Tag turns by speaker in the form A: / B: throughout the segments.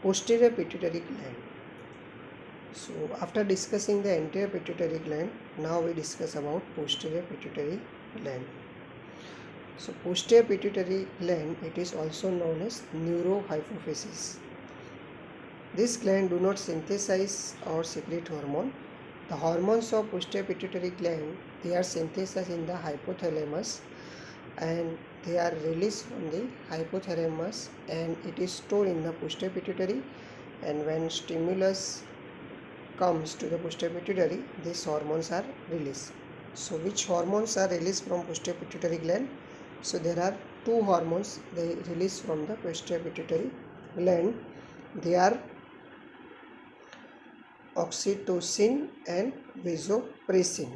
A: posterior pituitary gland. So after discussing the anterior pituitary gland, now we discuss about posterior pituitary gland. So posterior pituitary gland, it is also known as neurohypophysis. This gland do not synthesize or secrete hormone. The hormones of posterior pituitary gland, they are synthesized in the hypothalamus and they are released from the hypothalamus and it is stored in the posterior pituitary, and when stimulus comes to the posterior pituitary, these hormones are released. So which hormones are released from posterior pituitary gland? So there are two hormones they release from the posterior pituitary gland. They are oxytocin and vasopressin.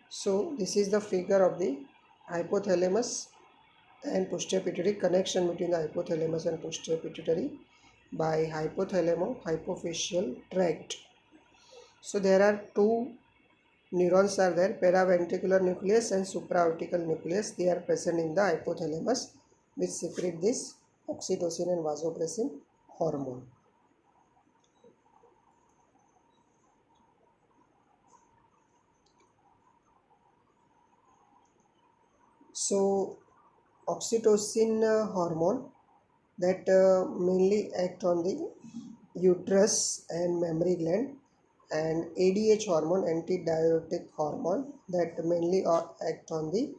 A: So this is the figure of the hypothalamus and posterior pituitary, connection between the hypothalamus and posterior pituitary by hypothalamo-hypophyseal tract. So there are two neurons are there, paraventricular nucleus and supraorbital nucleus. They are present in the hypothalamus which secrete this oxytocin and vasopressin hormone. So oxytocin hormone that mainly act on the uterus and mammary gland, and ADH hormone, antidiuretic hormone, that mainly act on the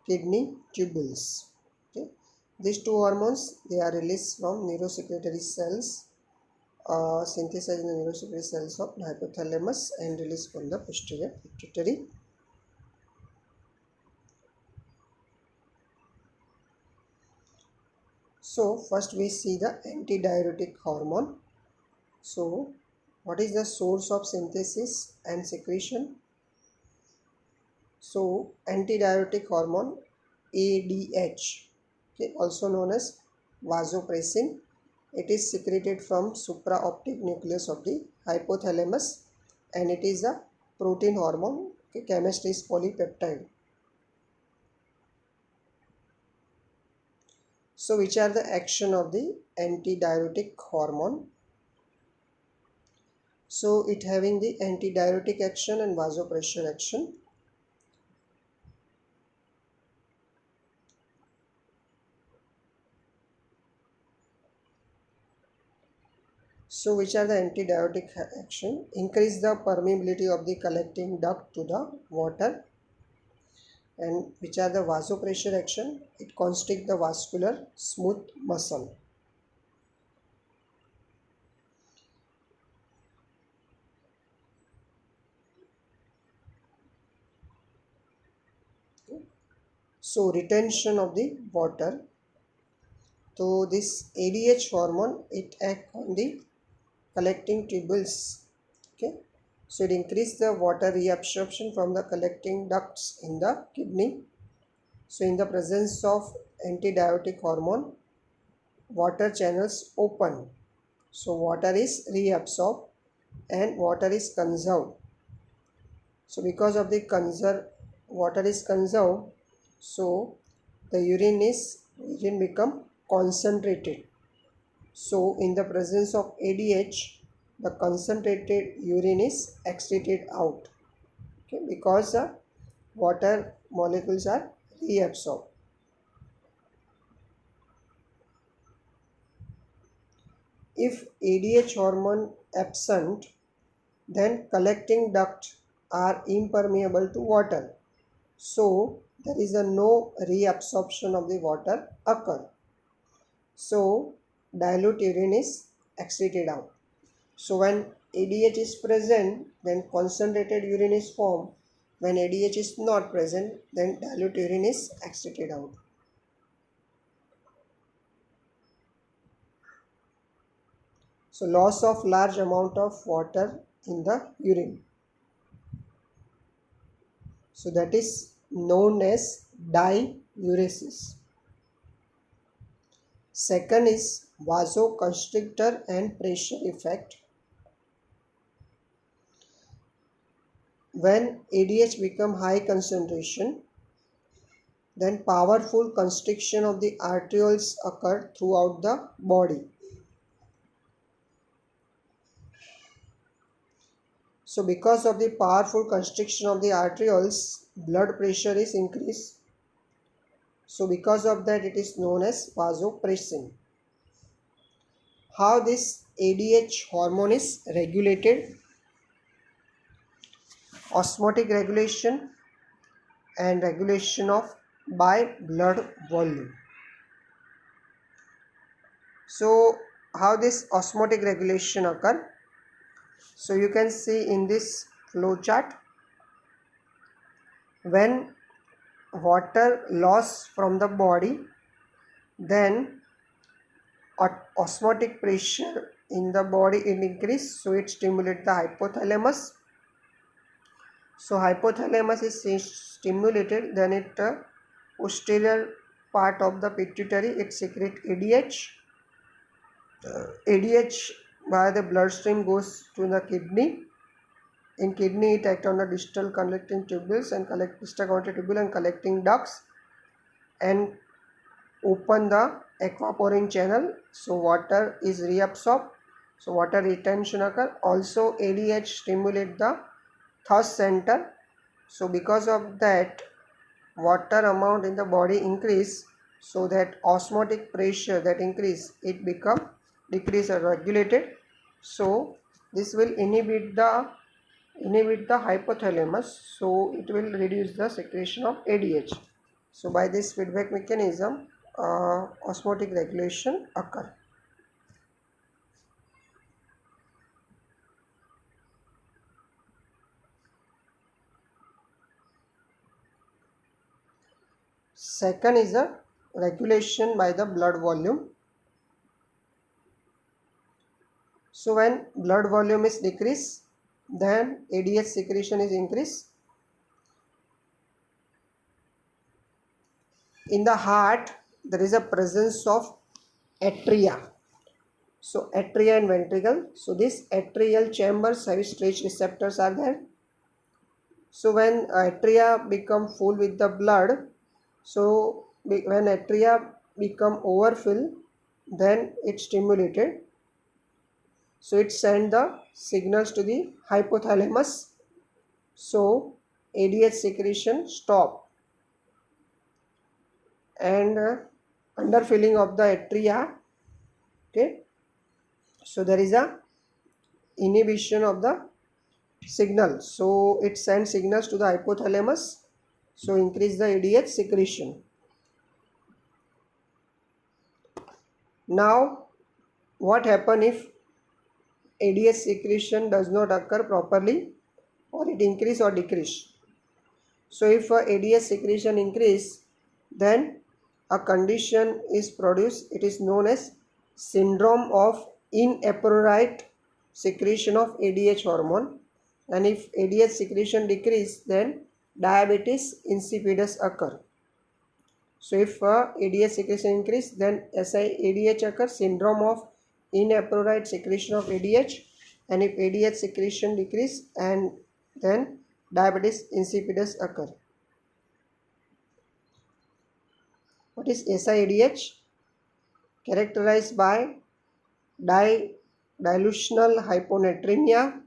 A: kidney tubules. Okay. These two hormones, they are released from neurosecretory cells, synthesized in the neurosecretory cells of the hypothalamus and released from the posterior pituitary. So first we see the antidiuretic hormone. So what is the source of synthesis and secretion? So antidiuretic hormone ADH, okay, also known as vasopressin, it is secreted from supraoptic nucleus of the hypothalamus and it is a protein hormone. Okay, chemistry is polypeptide. So which are the action of the antidiuretic hormone? So it having the antidiuretic action and vasopressor action. So which are the antidiuretic action? Increase the permeability of the collecting duct to the water. And which are the vasopressor action? It constrict the vascular smooth muscle. So retention of the water. So this ADH hormone, it acts on the collecting tubules. Okay. So it increases the water reabsorption from the collecting ducts in the kidney. So in the presence of antidiuretic hormone, water channels open. So water is reabsorbed and water is conserved. So because of the water is conserved, so the urine become concentrated. So in the presence of ADH, the concentrated urine is excreted out. Okay, because the water molecules are reabsorbed. If ADH hormone absent, then collecting ducts are impermeable to water. So there is a no reabsorption of the water occur. So dilute urine is excreted out. So when ADH is present, then concentrated urine is formed. When ADH is not present, then dilute urine is excreted out. So loss of large amount of water in the urine. So that is known as diuresis. Second is vasoconstrictor and pressure effect. When ADH become high concentration, Then powerful constriction of the arterioles occur throughout the body. So because of the powerful constriction of the arterioles, blood pressure is increased. So because of that, it is known as vasopressin. How this ADH hormone is regulated? Osmotic regulation and regulation of by blood volume. So how this osmotic regulation occur? So you can see in this flow chart, when water loss from the body, then osmotic pressure in the body it increase, so it stimulates the hypothalamus. So hypothalamus is stimulated, then it posterior part of the pituitary, it secrete ADH. ADH by the bloodstream goes to the kidney. In kidney, it acts on the distal collecting tubules and distal collecting tubule and collecting ducts and open the aquaporin channel. So water is reabsorbed. So water retention occur. Also ADH stimulate the thirst center. So because of that, water amount in the body increase. So that osmotic pressure that increase, it become decrease or regulated. So this will inhibit the hypothalamus, so it will reduce the secretion of ADH. So by this feedback mechanism, osmotic regulation occur. Second is a regulation by the blood volume. So when blood volume is decreased, then ADH secretion is increased. In the heart, there is a presence of atria. So atria and ventricle. So these atrial chambers have stretch receptors are there. So when atria become full with the blood, so when atria become overfill, then it's stimulated. So it send the signals to the hypothalamus. So ADH secretion stop, and underfilling of the atria. Okay, so there is a inhibition of the signal. So it sends signals to the hypothalamus. So increase the ADH secretion. Now what happen if ADH secretion does not occur properly, or it increase or decrease? So if ADH secretion increase, then a condition is produced. It is known as syndrome of inappropriate secretion of ADH hormone. And if ADH secretion decrease, then diabetes insipidus occur. So if ADH secretion increase, then SIADH occurs, syndrome of inappropriate secretion of ADH. And if ADH secretion decrease, and then diabetes insipidus occur. What is SIADH? Characterized by dilutional hyponatremia,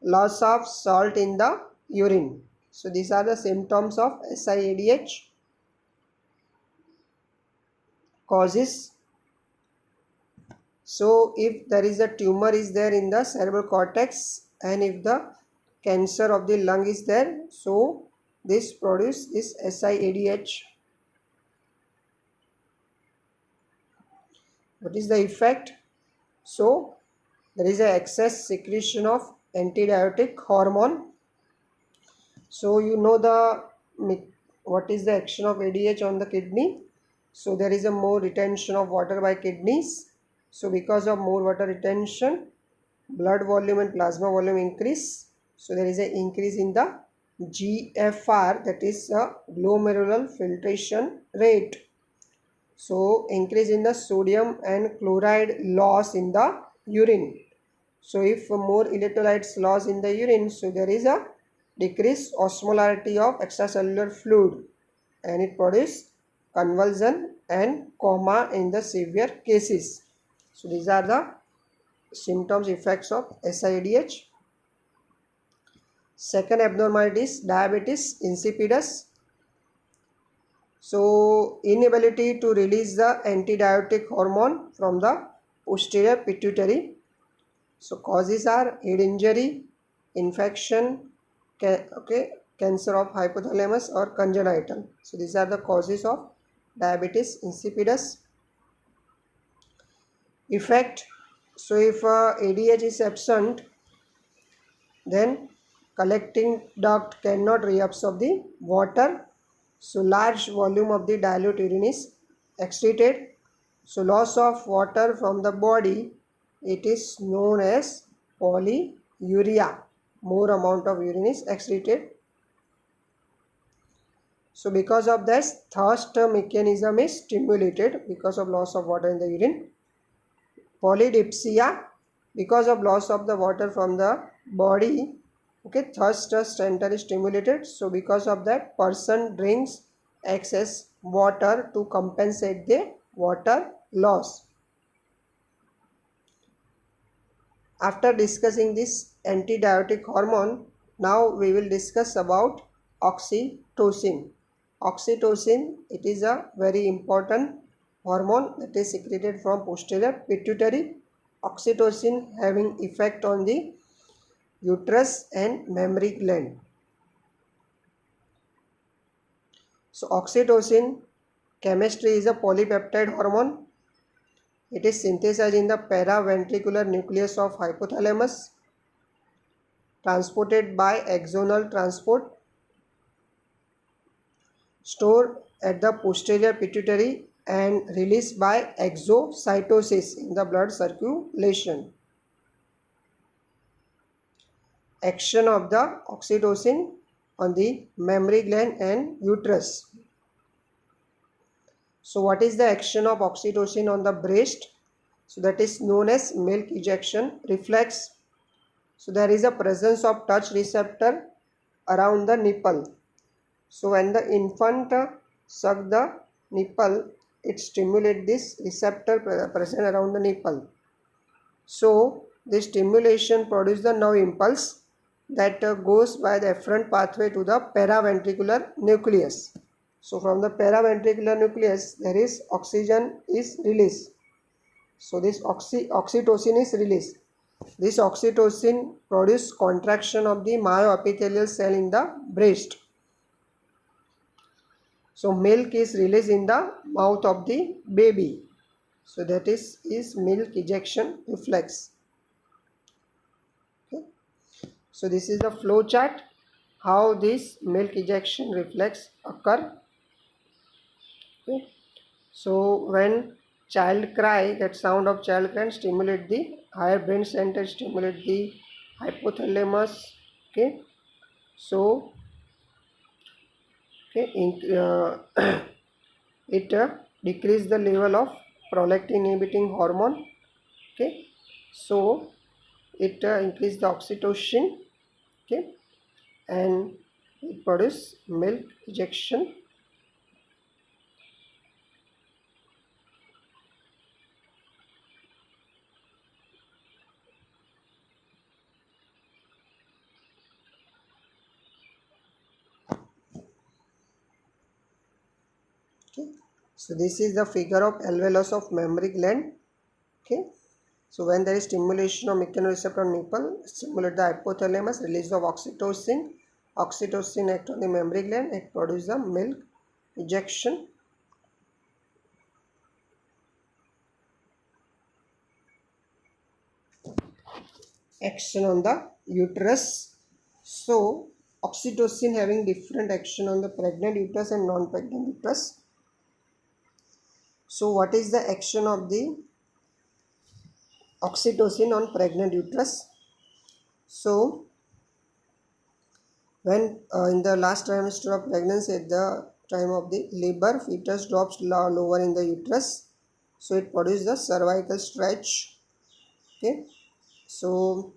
A: loss of salt in the urine. So these are the symptoms of SIADH. Causes. So if there is a tumor is there in the cerebral cortex, and if the cancer of the lung is there, so this produce this SIADH. What is the effect? So there is a excess secretion of antidiuretic hormone. So you know what is the action of ADH on the kidney. So there is a more retention of water by kidneys. So because of more water retention, blood volume and plasma volume increase. So there is an increase in the GFR, that is glomerular filtration rate. So increase in the sodium and chloride loss in the urine. So if more electrolytes loss in the urine, so there is a decreased osmolarity of extracellular fluid. and it produces convulsion and coma in the severe cases. So these are the symptoms, effects of SIADH. Second abnormality is diabetes insipidus. So inability to release the antidiuretic hormone from the posterior pituitary. So causes are head injury, infection, cancer of hypothalamus or congenital. So these are the causes of diabetes insipidus. Effect. So if ADH is absent, then collecting duct cannot reabsorb the water. So large volume of the dilute urine is excreted. So loss of water from the body, it is known as polyuria. More amount of urine is excreted. So because of this, thirst mechanism is stimulated because of loss of water in the urine. Polydipsia, because of loss of the water from the body, thirst center is stimulated. So because of that, person drinks excess water to compensate the water loss. After discussing this antidiuretic hormone, now we will discuss about oxytocin. Oxytocin, it is a very important hormone that is secreted from posterior pituitary. Oxytocin having effect on the uterus and mammary gland. So oxytocin chemistry is a polypeptide hormone. It is synthesized in the paraventricular nucleus of hypothalamus, transported by axonal transport, stored at the posterior pituitary and released by exocytosis in the blood circulation. Action of the oxytocin on the mammary gland and uterus. So what is the action of oxytocin on the breast? So that is known as milk ejection reflex. So there is a presence of touch receptor around the nipple. So when the infant suck the nipple, it stimulates this receptor present around the nipple. So this stimulation produces the nerve impulse that goes by the efferent pathway to the paraventricular nucleus. So from the paraventricular nucleus, there is oxygen is released. So this oxytocin is released. This oxytocin produces contraction of the myoepithelial cell in the breast. So milk is released in the mouth of the baby. So that is milk ejection reflex. Okay. So this is the flow chart how this milk ejection reflex occur. Okay. So when child cry, that sound of child cry stimulate the higher brain center, stimulate the hypothalamus. Okay. So it decrease the level of prolactin inhibiting hormone. Okay. So it increase the oxytocin. Okay. And it produce milk ejection. Okay. So this is the figure of alveolus of mammary gland. Okay. So when there is stimulation of mechanoreceptor nipple, stimulate the hypothalamus, release of oxytocin. Oxytocin act on the mammary gland, it produces the milk ejection. Action on the uterus. So oxytocin having different action on the pregnant uterus and non-pregnant uterus. So what is the action of the oxytocin on pregnant uterus? So when in the last trimester of pregnancy, at the time of the labor, fetus drops lower in the uterus. So it produces the cervical stretch. Okay. So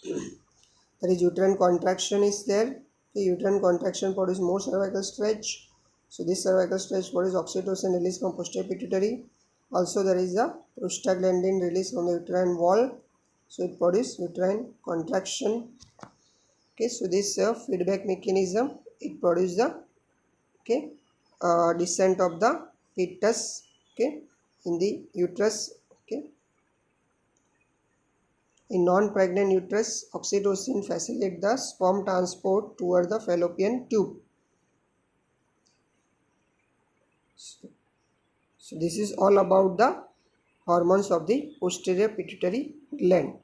A: there is uterine contraction is there. Okay, uterine contraction produce more cervical stretch. So this cervical stretch produce oxytocin release from posterior pituitary. Also there is a prostaglandin release from the uterine wall. So it produce uterine contraction. Okay, so this feedback mechanism, it produce the descent of the fetus in the uterus. In non-pregnant uterus, oxytocin facilitates the sperm transport toward the fallopian tube. So this is all about the hormones of the posterior pituitary gland.